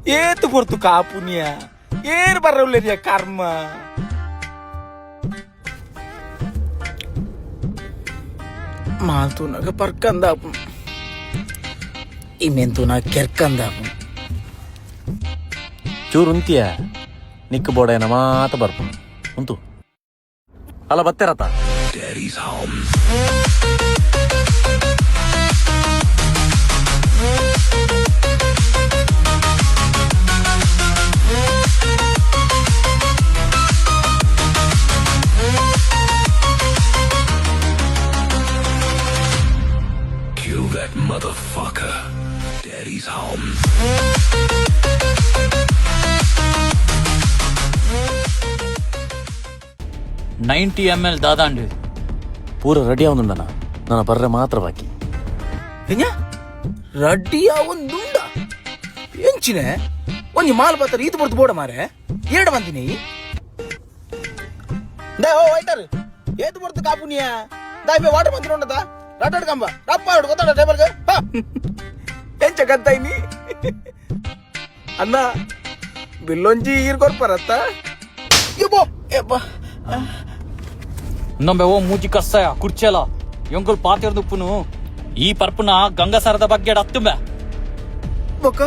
ಏತು ಬರ್ತು ಕಾಪುನಿಯ ಏರ್ ಬರಲ್ಲರಿಯ ಕರ್ಮ ಮಾಲ್ತುನಾಗ ಪರ್ಕಂದಾಪು ಇಮೆಂತುನ ಕೆರ್ಕಂದಾಪು ಚೂರು ಉಂತಿಯ ನಿಕ್ಕ ಬೋಡೇನ ಮಾತ ಬರ್ಪು ಉಂತು ಅಲ್ಲ ಬತ್ತೆರತ Kill that motherfucker. Daddy's home. $90 ದಾದಾಂಡು ಪೂರ ರೆಡಿ ಆവുന്നുണ്ടನ ನನ್ನ ಬರ್ರೆ ಮಾತ್ರ ಬಾಕಿ ರಡ್ಡಿಯ ಒಂದುಂಡ ಎಂಚಿನೆ ಒಂಜಿ ಮಾಲ್ ಬತ್ತರ ಈತ ಬರ್ತು ಬೋಡ ಮಾರೆ ಏಡ ಬಂದಿನಿ ದೇ ಓ ವೈಟರ್ ಏತು ಬರ್ತು ಕಾಪುನಿಯ ದಾಯ್ಬೆ ವಾಟರ್ ಬಂದಿರ ಉಂಡದ ರಟ್ಟಾಡ್ ಕಂಬ ರಪ್ಪ ಹೊಡು ಗೊತ್ತಾಡ ಟೇಬಲ್ಗೆ ಎಂಚ ಗಂತಾಯ್ನಿ ಅನ್ನ ಬಿಲ್ಲೊಂಜಿ ಈರ್ ಕೊರ್ಪರತ್ತ ಯಬ್ಬೋ ಯಬ್ಬ ಇನ್ನೊಮ್ಮೆ ಓ ಮೂಜಿ ಕಸ್ಸಯ ಕುರ್ಚೆಲ ಎಂಕುಲ್ ಪಾತಿರ್ದುಪ್ಪುನು ಈ ಪರ್ಪುನ ಗಂಗಸರದ ಬಗ್ಗೆ ಹತ್ತುಂಬೆ ಬೊಕ್ಕ